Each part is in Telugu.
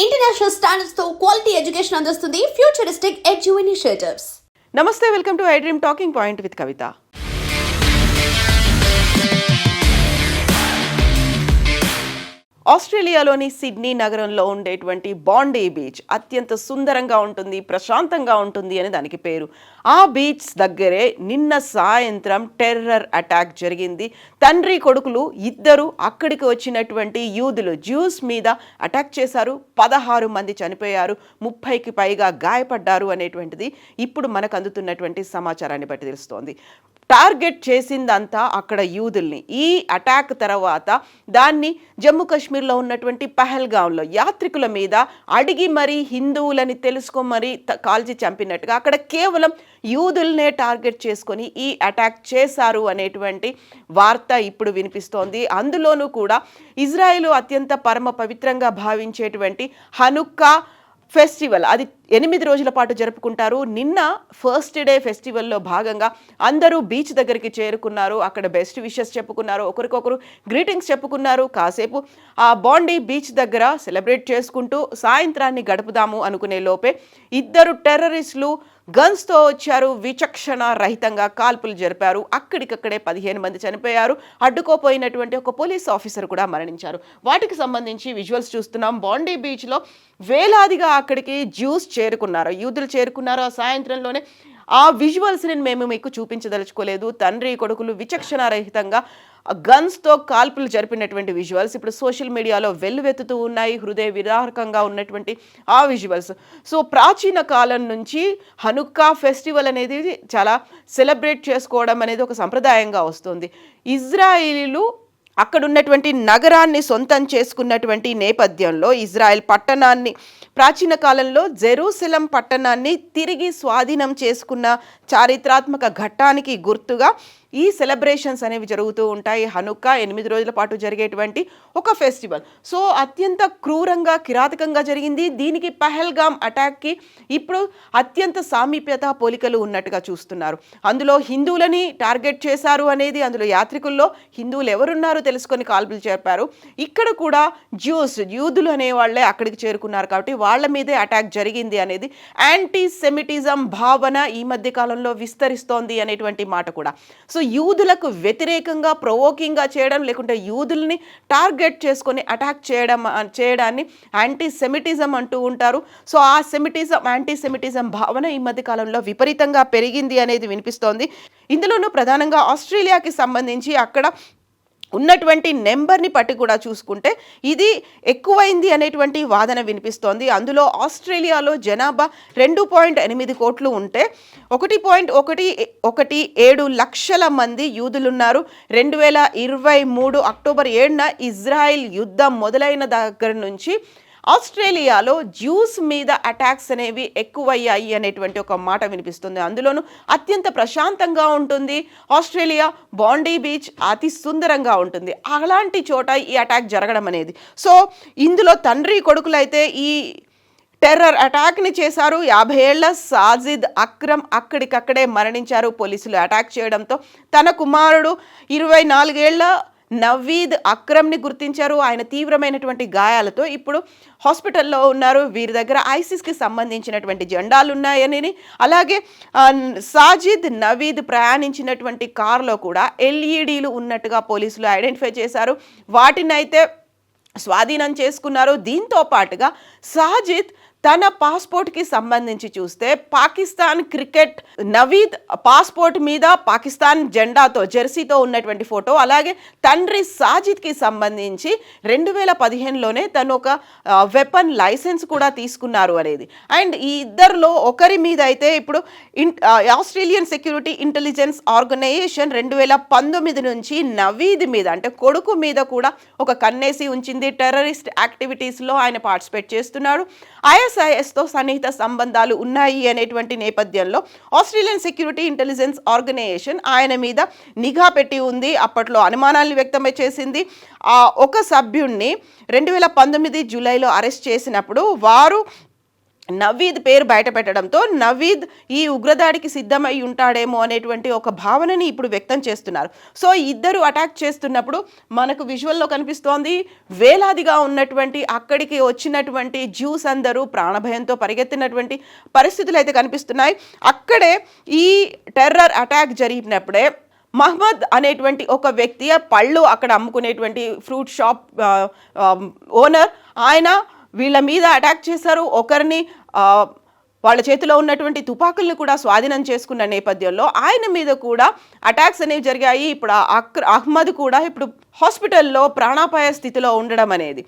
ఇంటర్నేషనల్ స్టాండర్డ్స్ తో క్వాలిటీ ఎడ్యుకేషన్ అందిస్తుంది ఫ్యూచరిస్టిక్ ఎడ్యు ఇనిషియేటివ్స్. నమస్తే, welcome to I dream talking point with Kavitha. ఆస్ట్రేలియాలోని సిడ్నీ నగరంలో ఉండేటువంటి బాండీ బీచ్ అత్యంత సుందరంగా ఉంటుంది, ప్రశాంతంగా ఉంటుంది అని దానికి పేరు. ఆ బీచ్ దగ్గరే నిన్న సాయంత్రం టెర్రర్ అటాక్ జరిగింది. తండ్రి కొడుకులు ఇద్దరు అక్కడికి వచ్చినటువంటి యూదులు జ్యూస్ మీద అటాక్ చేశారు. 16 మంది చనిపోయారు, 30కి పైగా గాయపడ్డారు అనేటువంటిది ఇప్పుడు మనకు అందుతున్నటువంటి సమాచారాన్ని బట్టి తెలుస్తోంది. టార్గెట్ చేసిందంతా అక్కడ యూదుల్ని. ఈ అటాక్ తర్వాత దాన్ని జమ్మూ కాశ్మీర్లో ఉన్నటువంటి పహల్గాంలో యాత్రికుల మీద అడిగి మరీ హిందువులని తెలుసుకోమరి కాల్చి చంపినట్టుగా అక్కడ కేవలం యూదుల్నే టార్గెట్ చేసుకొని ఈ అటాక్ చేశారు అనేటువంటి వార్త ఇప్పుడు వినిపిస్తోంది. అందులోనూ కూడా ఇజ్రాయెల్ అత్యంత పరమ పవిత్రంగా భావించేటువంటి హనుక్కా ఫెస్టివల్, అది 8 రోజుల పాటు జరుపుకుంటారు. నిన్న ఫస్ట్ డే ఫెస్టివల్లో భాగంగా అందరూ బీచ్ దగ్గరికి చేరుకున్నారు. అక్కడ బెస్ట్ విషెస్ చెప్పుకున్నారు, ఒకరికొకరు గ్రీటింగ్స్ చెప్పుకున్నారు. కాసేపు ఆ బాండీ బీచ్ దగ్గర సెలబ్రేట్ చేసుకుంటూ సాయంత్రాన్ని గడుపుదాము అనుకునే లోపే ఇద్దరు టెర్రరిస్టులు గన్స్తో వచ్చారు. విచక్షణ రహితంగా కాల్పులు జరిపారు. అక్కడికక్కడే 15 మంది చనిపోయారు. అడ్డుకోపోయినటువంటి ఒక పోలీస్ ఆఫీసర్ కూడా మరణించారు. వాటికి సంబంధించి విజువల్స్ చూస్తున్నాం. బాండీ బీచ్లో వేలాదిగా అక్కడికి జ్యూస్ చేరుకున్నారు, యూదులు చేరుకున్నారు. ఆ సాయంత్రంలోనే ఆ విజువల్స్ని మేము మీకు చూపించదలుచుకోలేదు. తండ్రి కొడుకులు విచక్షణ రహితంగా గన్స్తో కాల్పులు జరిపినటువంటి విజువల్స్ ఇప్పుడు సోషల్ మీడియాలో వెల్లువెత్తుతూ ఉన్నాయి. హృదయ విదారకంగా ఉన్నటువంటి ఆ విజువల్స్. సో ప్రాచీన కాలం నుంచి హనుక్కా ఫెస్టివల్ అనేది చాలా సెలబ్రేట్ చేసుకోవడం అనేది ఒక సంప్రదాయంగా వస్తుంది. ఇజ్రాయిలీలు అక్కడ ఉన్నటువంటి నగరాన్ని సొంతం చేసుకున్నటువంటి నేపథ్యంలో ఇజ్రాయెల్ పట్టణాన్ని, ప్రాచీన కాలంలో జెరూసలం పట్టణాన్ని తిరిగి స్వాధీనం చేసుకున్న చారిత్రాత్మక ఘట్టానికి గుర్తుగా ఈ సెలబ్రేషన్స్ అనేవి జరుగుతూ ఉంటాయి. హనుక్కా 8 రోజుల పాటు జరిగేటువంటి ఒక ఫెస్టివల్. సో అత్యంత క్రూరంగా, కిరాతకంగా జరిగింది. దీనికి పహల్గామ్ అటాక్కి ఇప్పుడు అత్యంత సామీప్యత, పోలికలు ఉన్నట్టుగా చూస్తున్నారు. అందులో హిందువులని టార్గెట్ చేశారు అనేది, అందులో యాత్రికుల్లో హిందువులు ఎవరున్నారో తెలుసుకొని కాల్పులు చేపారు. ఇక్కడ కూడా యూదులు అనేవాళ్లే అక్కడికి చేరుకున్నారు కాబట్టి వాళ్ళ మీదే అటాక్ జరిగింది అనేది యాంటీ సెమిటిజం భావన ఈ మధ్య కాలంలో విస్తరిస్తోంది అనేటువంటి మాట కూడా. సో యూదులకు వ్యతిరేకంగా ప్రొవోకింగ్గా చేయడం, లేకుంటే యూదుల్ని టార్గెట్ చేసుకొని అటాక్ చేయడాన్ని యాంటీ సెమిటిజం అంటూ ఉంటారు. సో ఆ యాంటీ సెమిటిజం భావన ఈ మధ్య కాలంలో విపరీతంగా పెరిగింది అనేది వినిపిస్తోంది. ఇందులోనూ ప్రధానంగా ఆస్ట్రేలియాకి సంబంధించి అక్కడ ఉన్నటువంటి నెంబర్ని పట్టి కూడా చూసుకుంటే ఇది ఎక్కువైంది అనేటువంటి వాదన వినిపిస్తోంది. అందులో ఆస్ట్రేలియాలో జనాభా 2.8 కోట్లు ఉంటే 1.17 లక్షల మంది యూదులున్నారు. 2023 అక్టోబర్ 7న ఇజ్రాయిల్ యుద్ధం మొదలైన దగ్గర నుంచి ఆస్ట్రేలియాలో జ్యూస్ మీద అటాక్స్ అనేవి ఎక్కువయ్యాయి అనేటువంటి ఒక మాట వినిపిస్తుంది. అందులోనూ అత్యంత ప్రశాంతంగా ఉంటుంది ఆస్ట్రేలియా. బాండీ బీచ్ అతి సుందరంగా ఉంటుంది. అలాంటి చోట ఈ అటాక్ జరగడం అనేది, సో ఇందులో తండ్రి కొడుకులైతే ఈ టెర్రర్ అటాక్ని చేశారు. 50 ఏళ్ల సాజిద్ అక్రమ్ అక్కడికక్కడే మరణించారు పోలీసులు అటాక్ చేయడంతో. తన కుమారుడు 24 ఏళ్ల నవీద్ అక్రమ్ని గుర్తించారు. ఆయన తీవ్రమైనటువంటి గాయాలతో ఇప్పుడు హాస్పిటల్లో ఉన్నారు. వీరి దగ్గర ఐసిస్కి సంబంధించినటువంటి జెండాలు ఉన్నాయని, అలాగే సాజిద్, నవీద్ ప్రయాణించినటువంటి కారులో కూడా ఎల్ఈడీలు ఉన్నట్టుగా పోలీసులు ఐడెంటిఫై చేశారు. వాటినైతే స్వాధీనం చేసుకున్నారు. దీంతో పాటుగా సాజిద్ తన పాస్పోర్ట్కి సంబంధించి చూస్తే పాకిస్తాన్ క్రికెట్, నవీద్ పాస్పోర్ట్ మీద పాకిస్తాన్ జెండాతో, జెర్సీతో ఉన్నటువంటి ఫోటో, అలాగే తండ్రి సాజిద్కి సంబంధించి 2015లోనే తను ఒక వెపన్ లైసెన్స్ కూడా తీసుకున్నారు అనేది. అండ్ ఈ ఇద్దరిలో ఒకరి మీద అయితే ఇప్పుడు ఆస్ట్రేలియన్ సెక్యూరిటీ ఇంటెలిజెన్స్ ఆర్గనైజేషన్ 2019 నుంచి నవీద్ మీద, అంటే కొడుకు మీద కూడా ఒక కన్నేసి ఉంచింది. టెర్రరిస్ట్ యాక్టివిటీస్లో ఆయన పార్టిసిపేట్ చేస్తున్నాడు, ఐఎస్ఐఎస్తో సన్నిహిత సంబంధాలు ఉన్నాయి అనేటువంటి నేపథ్యంలో ఆస్ట్రేలియన్ సెక్యూరిటీ ఇంటెలిజెన్స్ ఆర్గనైజేషన్ ఆయన మీద నిఘా పెట్టి ఉంది. అప్పట్లో అనుమానాలను వ్యక్తం చేసింది. ఒక సభ్యుడిని 2019 జూలైలో అరెస్ట్ చేసినప్పుడు వారు నవీద్ పేరు బయట పెట్టడంతో నవీద్ ఈ ఉగ్రదాడికి సిద్ధమై ఉంటాడేమో అనేటువంటి ఒక భావనని ఇప్పుడు వ్యక్తం చేస్తున్నారు. సో ఇద్దరు అటాక్ చేస్తున్నప్పుడు మనకు విజువల్లో కనిపిస్తోంది వేలాదిగా ఉన్నటువంటి అక్కడికి వచ్చినటువంటి జ్యూస్ అందరూ ప్రాణభయంతో పరిగెత్తినటువంటి పరిస్థితులు అయితే కనిపిస్తున్నాయి. అక్కడే ఈ టెర్రర్ అటాక్ జరిగినప్పుడే మహమ్మద్ అనేటువంటి ఒక వ్యక్తి పళ్ళు అక్కడ అమ్ముకునేటువంటి ఫ్రూట్ షాప్ ఓనర్, ఆయన వీళ్ళ మీద అటాక్ చేశారు. ఒకరిని వాళ్ళ చేతిలో ఉన్నటువంటి తుపాకుల్ని కూడా స్వాధీనం చేసుకున్న నేపథ్యంలో ఆయన మీద కూడా అటాక్స్ అనేవి జరిగాయి. ఇప్పుడు అహ్మద్ కూడా ఇప్పుడు హాస్పిటల్లో ప్రాణాపాయ స్థితిలో ఉండడం అనేది,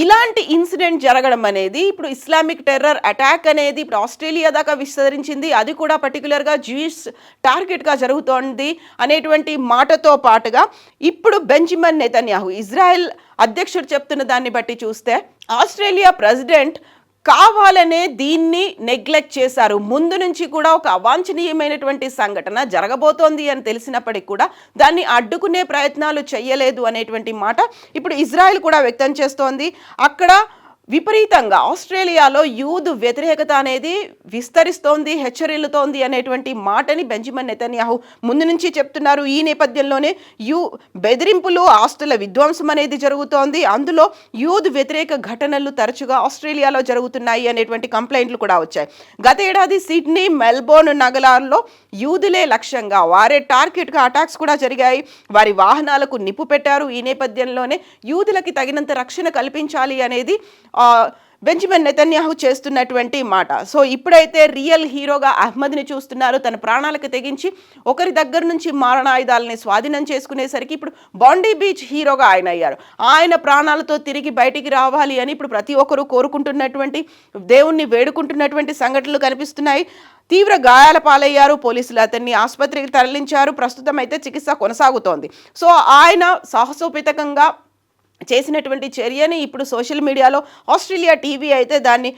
ఇలాంటి ఇన్సిడెంట్ జరగడం అనేది ఇప్పుడు ఇస్లామిక్ టెర్రర్ అటాక్ అనేది ఇప్పుడు ఆస్ట్రేలియా దాకా విస్తరించింది. అది కూడా పర్టికులర్గా జ్యూస్ టార్గెట్గా జరుగుతోంది అనేటువంటి మాటతో పాటుగా ఇప్పుడు బెంజమిన్ నెతన్యాహు ఇజ్రాయెల్ అధ్యక్షుడు చెప్తున్న దాన్ని బట్టి చూస్తే ఆస్ట్రేలియా ప్రెసిడెంట్ కావాలనే దీన్ని నెగ్లెక్ట్ చేశారు. ముందు నుంచి కూడా ఒక అవాంఛనీయమైనటువంటి సంఘటన జరగబోతోంది అని తెలిసినప్పటికీ కూడా దాన్ని అడ్డుకునే ప్రయత్నాలు చేయలేదు అనేటువంటి మాట ఇప్పుడు ఇజ్రాయెల్ కూడా వ్యక్తం చేస్తోంది. అక్కడ విపరీతంగా ఆస్ట్రేలియాలో యూద్ వ్యతిరేకత అనేది విస్తరిస్తోంది, హెచ్చరిల్లుతోంది అనేటువంటి మాటని బెంజమిన్ నెతన్యాహు ముందు నుంచి చెప్తున్నారు. ఈ నేపథ్యంలోనే బెదిరింపులు, ఆస్తుల విధ్వంసం అనేది జరుగుతోంది. అందులో యూద్ వ్యతిరేక ఘటనలు తరచుగా ఆస్ట్రేలియాలో జరుగుతున్నాయి అనేటువంటి కంప్లైంట్లు కూడా వచ్చాయి. గత ఏడాది సిడ్నీ, మెల్బోర్న్ నగరాల్లో యూదులే లక్ష్యంగా, వారే టార్గెట్గా అటాక్స్ కూడా జరిగాయి. వారి వాహనాలకు నిప్పు పెట్టారు. ఈ నేపథ్యంలోనే యూదులకి తగినంత రక్షణ కల్పించాలి అనేది బెంజమిన్ నెతన్యాహు చేస్తున్నటువంటి మాట. సో ఇప్పుడైతే రియల్ హీరోగా అహ్మద్ని చూస్తున్నారు. తన ప్రాణాలకు తెగించి ఒకరి దగ్గర నుంచి మారణాయుధాలని స్వాధీనం చేసుకునేసరికి ఇప్పుడు బాండీ బీచ్ హీరోగా ఆయన అయ్యారు. ఆయన ప్రాణాలతో తిరిగి బయటికి రావాలి అని ఇప్పుడు ప్రతి ఒక్కరూ కోరుకుంటున్నటువంటి, దేవుణ్ణి వేడుకుంటున్నటువంటి సంఘటనలు కనిపిస్తున్నాయి. తీవ్ర గాయాల పాలయ్యారు. పోలీసులు అతన్ని ఆసుపత్రికి తరలించారు. ప్రస్తుతం అయితే చికిత్స కొనసాగుతోంది. సో ఆయన సాహసోపేతకంగా చేసినటువంటి చర్యని ఇప్పుడు సోషల్ మీడియాలో ఆస్ట్రేలియా టీవీ అయితే దాన్ని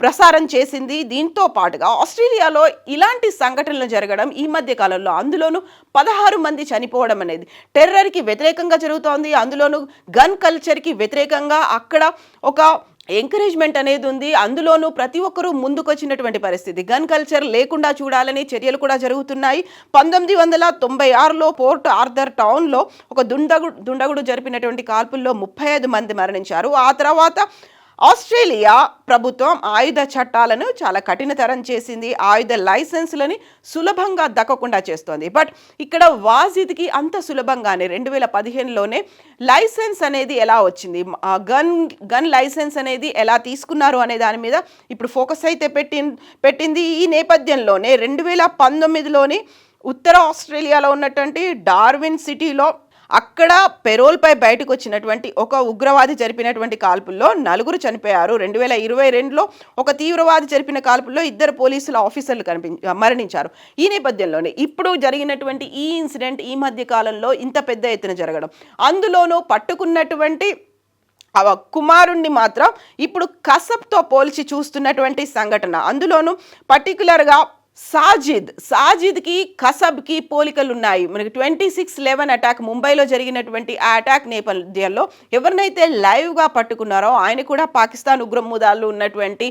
ప్రసారం చేసింది. దీంతో పాటుగా ఆస్ట్రేలియాలో ఇలాంటి సంఘటనలు జరగడం ఈ మధ్య కాలంలో, అందులోనూ 16 మంది చనిపోవడం అనేది టెర్రర్కి వ్యతిరేకంగా జరుగుతోంది. అందులోనూ గన్ కల్చర్కి వ్యతిరేకంగా అక్కడ ఒక ఎంకరేజ్మెంట్ అనేది ఉంది. అందులోనూ ప్రతి ఒక్కరూ ముందుకొచ్చినటువంటి పరిస్థితి, గన్ కల్చర్ లేకుండా చూడాలని చర్యలు కూడా జరుగుతున్నాయి. 1996లో పోర్ట్ ఆర్థర్ టౌన్లో ఒక దుండగుడు జరిపినటువంటి కాల్పుల్లో 35 మంది మరణించారు. ఆ తర్వాత ఆస్ట్రేలియా ప్రభుత్వం ఆయుధ చట్టాలను చాలా కఠినతరం చేసింది. ఆయుధ లైసెన్సులని సులభంగా దక్కకుండా చేస్తోంది. బట్ ఇక్కడ వాజిద్కి అంత సులభంగానే 2015లోనే లైసెన్స్ అనేది ఎలా వచ్చింది, గన్ లైసెన్స్ అనేది ఎలా తీసుకున్నారు అనే దాని మీద ఇప్పుడు ఫోకస్ అయితే పెట్టింది. ఈ నేపథ్యంలోనే 2019లోని ఉత్తర ఆస్ట్రేలియాలో ఉన్నటువంటి డార్విన్ సిటీలో అక్కడ పెరోల్పై బయటకు వచ్చినటువంటి ఒక ఉగ్రవాది జరిపినటువంటి కాల్పుల్లో 4 చనిపోయారు. 2022లో ఒక తీవ్రవాది జరిపిన కాల్పుల్లో 2 పోలీసుల ఆఫీసర్లు మరణించారు. ఈ నేపథ్యంలోనే ఇప్పుడు జరిగినటువంటి ఈ ఇన్సిడెంట్ ఈ మధ్య కాలంలో ఇంత పెద్ద ఎత్తున జరగడం, అందులోనూ పట్టుకున్నటువంటి కుమారుణ్ణి మాత్రం ఇప్పుడు కసబ్తో పోల్చి చూస్తున్నటువంటి సంఘటన, అందులోనూ పర్టికులర్గా సాజిద్కి కసబ్కి పోలికలు ఉన్నాయి. మనకి 26/11 అటాక్ ముంబైలో జరిగినటువంటి ఆ అటాక్ నేపథ్యంలో ఎవరినైతే లైవ్గా పట్టుకున్నారో ఆయన కూడా పాకిస్తాన్ ఉగ్రమూదాలు ఉన్నటువంటి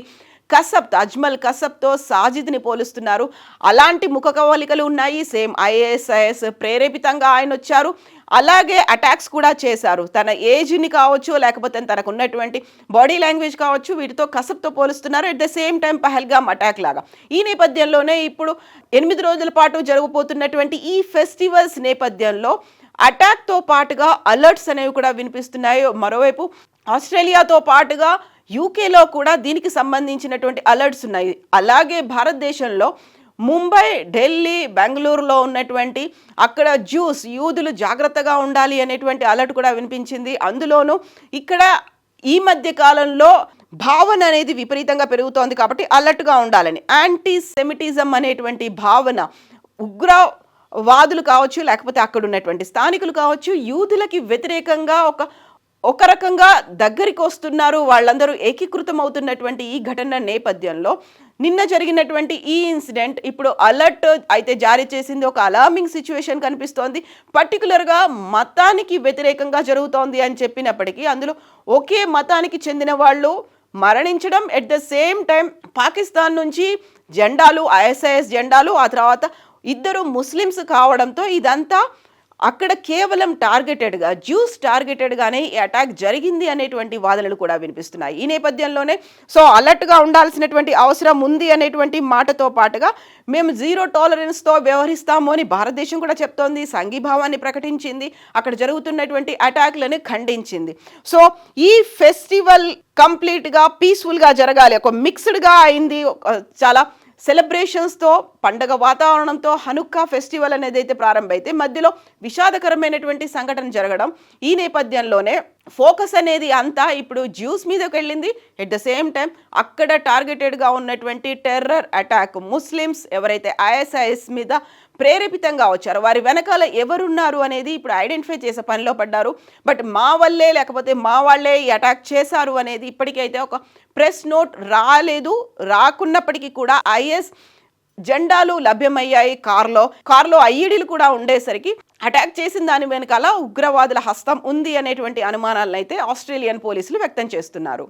అజ్మల్ కసబ్తో సాజిద్ని పోలుస్తున్నారు. అలాంటి ముఖ కవళికలు ఉన్నాయి. సేమ్ ISIS ప్రేరేపితంగా ఆయన వచ్చారు. అలాగే అటాక్స్ కూడా చేశారు. తన ఏజ్ని కావచ్చు, లేకపోతే తనకు ఉన్నటువంటి బాడీ లాంగ్వేజ్ కావచ్చు, వీటితో కసబ్తో పోలుస్తున్నారు. At the same time Pahalgam attack లాగా. ఈ నేపథ్యంలోనే ఇప్పుడు 8 రోజుల పాటు జరగబోతున్నటువంటి ఈ ఫెస్టివల్స్ నేపథ్యంలో అటాక్తో పాటుగా అలర్ట్స్ అనేవి కూడా వినిపిస్తున్నాయి. మరోవైపు ఆస్ట్రేలియాతో పాటుగా యూకేలో కూడా దీనికి సంబంధించినటువంటి అలర్ట్స్ ఉన్నాయి. అలాగే భారతదేశంలో ముంబై, ఢిల్లీ, బెంగళూరులో ఉన్నటువంటి అక్కడ యూదులు జాగ్రత్తగా ఉండాలి అనేటువంటి అలర్ట్ కూడా వినిపించింది. అందులోనూ ఇక్కడ ఈ మధ్య కాలంలో భావన అనేది విపరీతంగా పెరుగుతోంది కాబట్టి అలర్ట్గా ఉండాలని, యాంటీ సెమిటిజం అనేటువంటి భావన, ఉగ్రవాదులు కావచ్చు, లేకపోతే అక్కడ ఉన్నటువంటి స్థానికులు కావచ్చు, యూదులకి వ్యతిరేకంగా ఒక రకంగా దగ్గరికి వస్తున్నారు. వాళ్ళందరూ ఏకీకృతం అవుతున్నటువంటి ఈ ఘటన నేపథ్యంలో నిన్న జరిగినటువంటి ఈ ఇన్సిడెంట్ ఇప్పుడు అలర్ట్ అయితే జారీ చేసింది. ఒక అలార్మింగ్ సిచ్యువేషన్ కనిపిస్తోంది. పర్టికులర్గా మతానికి వ్యతిరేకంగా జరుగుతోంది అని చెప్పినప్పటికీ అందులో ఒకే మతానికి చెందిన వాళ్ళు మరణించడం, at the same time Pakistan నుంచి జెండాలు, ఐఎస్ఐఎస్ జెండాలు, ఆ తర్వాత ఇద్దరు ముస్లిమ్స్ కావడంతో ఇదంతా అక్కడ కేవలం టార్గెటెడ్గా, జ్యూస్ టార్గెటెడ్గానే ఈ అటాక్ జరిగింది అనేటువంటి వాదనలు కూడా వినిపిస్తున్నాయి. ఈ నేపథ్యంలోనే అలర్ట్గా ఉండాల్సినటువంటి అవసరం ఉంది అనేటువంటి మాటతో పాటుగా మేము జీరో టాలరెన్స్తో వ్యవహరిస్తాము అని భారతదేశం కూడా చెప్తోంది, సంఘీభావాన్ని ప్రకటించింది, అక్కడ జరుగుతున్నటువంటి అటాక్లను ఖండించింది. ఈ ఫెస్టివల్ కంప్లీట్గా పీస్ఫుల్గా జరగాలి. ఒక మిక్స్డ్గా అయింది, చాలా సెలబ్రేషన్స్తో, పండగ వాతావరణంతో హనుక్కా ఫెస్టివల్ అనేది అయితే ప్రారంభమైతే మధ్యలో విషాదకరమైనటువంటి సంఘటన జరగడం, ఈ నేపథ్యంలోనే ఫోకస్ అనేది అంతా ఇప్పుడు జ్యూస్ మీదకి వెళ్ళింది. ఎట్ ద సేమ్ టైం అక్కడ టార్గెటెడ్గా ఉన్నటువంటి టెర్రర్ అటాక్, ముస్లిమ్స్ ఎవరైతే ఐఎస్ఐఎస్ మీద ప్రేరేపితంగా వచ్చారు, వారి వెనకాల ఎవరున్నారు అనేది ఇప్పుడు ఐడెంటిఫై చేసే పనిలో పడ్డారు. బట్ మా వల్లే లేకపోతే మా వాళ్ళే ఈ అటాక్ చేశారు అనేది ఇప్పటికైతే ఒక ప్రెస్ నోట్ రాకున్నప్పటికీ కూడా ఐఎస్ జెండాలు లభ్యమయ్యాయి. కార్లో ఐఈడీలు కూడా ఉండేసరికి అటాక్ చేసిన దాని వెనకాల ఉగ్రవాదుల హస్తం ఉంది అనేటువంటి అనుమానాలను అయితే ఆస్ట్రేలియన్ పోలీసులు వ్యక్తం చేస్తున్నారు.